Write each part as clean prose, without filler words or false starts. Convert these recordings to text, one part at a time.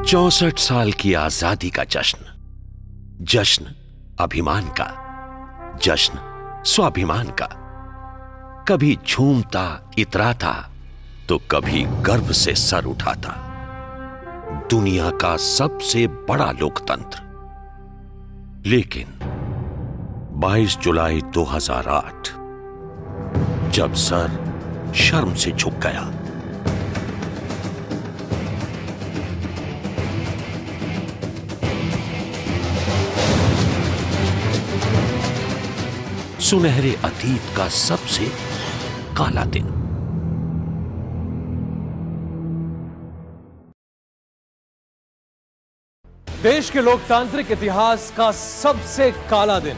64 साल की आजादी का जश्न, जश्न अभिमान का, जश्न स्वाभिमान का। कभी झूमता इतराता तो कभी गर्व से सर उठाता। दुनिया का सबसे बड़ा लोकतंत्र। लेकिन 22 जुलाई 2008 जब सर शर्म से झुक गया, सुनहरे अतीत का सबसे काला दिन। देश के लोकतांत्रिक इतिहास का सबसे काला दिन।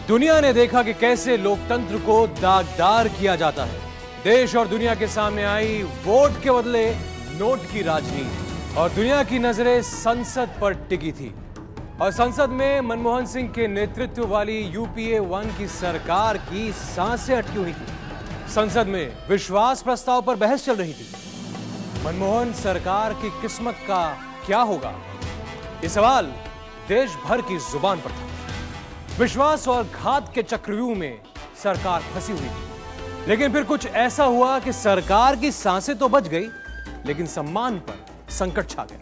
दुनिया ने देखा कि कैसे लोकतंत्र को दागदार किया जाता है। देश और दुनिया के सामने आई वोट के बदले नोट की राजनीति, और दुनिया की नजरें संसद पर टिकी थी। और संसद में मनमोहन सिंह के नेतृत्व वाली यूपीए 1 की सरकार की सांसें अटकी हुई थी। संसद में विश्वास प्रस्ताव पर बहस चल रही थी। मनमोहन सरकार की किस्मत का क्या होगा, ये सवाल देश भर की जुबान पर था। विश्वास और घात के चक्रव्यूह में सरकार फंसी हुई थी। लेकिन फिर कुछ ऐसा हुआ कि सरकार की सांसें तो बच गई, लेकिन सम्मान पर संकट छा गया।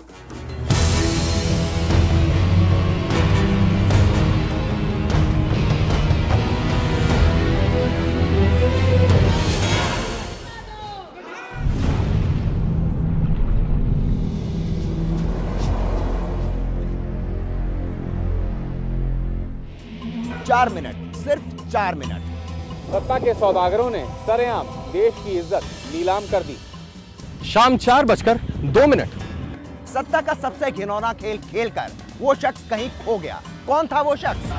चार मिनट, सिर्फ 4 मिनट। सत्ता के सौदागरों ने सरेआम देश की इज्जत नीलाम कर दी। शाम 4:02। सत्ता का सबसे घिनौना खेल खेलकर वो शख्स कहीं खो गया। कौन था वो शख्स?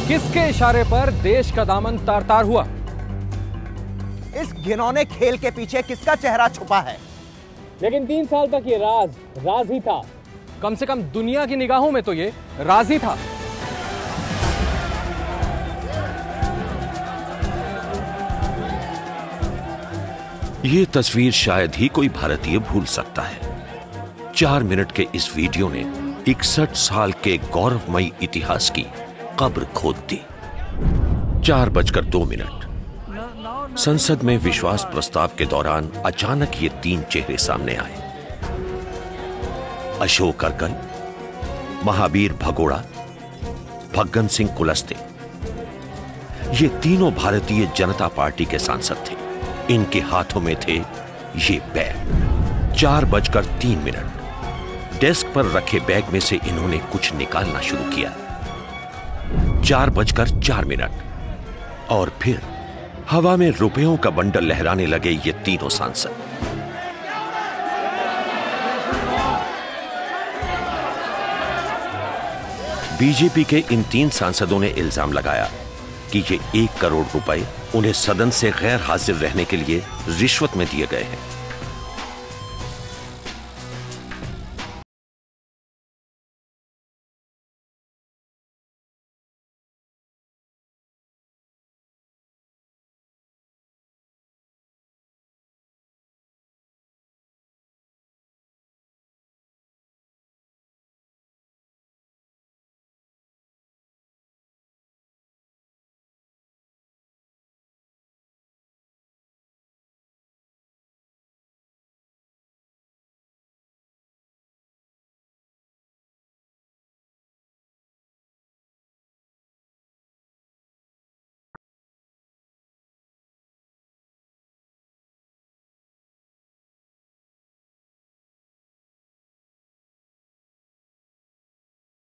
किसके इशारे पर देश का दामन तार तार हुआ? इस घिनौने खेल के पीछे किसका चेहरा छुपा है? लेकिन 3 साल तक ये राज ही था। कम से कम दुनिया की निगाहों में तो ये राज ही था। ये तस्वीर शायद ही कोई भारतीय भूल सकता है। 4 मिनट के इस वीडियो ने 61 साल के गौरवमयी इतिहास की कब्र खोद दी। 4:02। संसद में विश्वास प्रस्ताव के दौरान अचानक ये 3 चेहरे सामने आए। अशोक अर्गल, महावीर भगोड़ा, फग्गन सिंह कुलस्ते। ये तीनों भारतीय जनता पार्टी के सांसद थे। इनके हाथों में थे ये बैग। 4:03। डेस्क पर रखे बैग में से इन्होंने कुछ निकालना शुरू किया। 4:04। और फिर हवा में रुपयों का बंडल लहराने लगे ये तीनों सांसद। बीजेपी के इन 3 सांसदों ने इल्जाम लगाया कि ये 1 करोड़ रुपए उन्हें सदन से गैर हाजिर रहने के लिए रिश्वत में दिए गए हैं।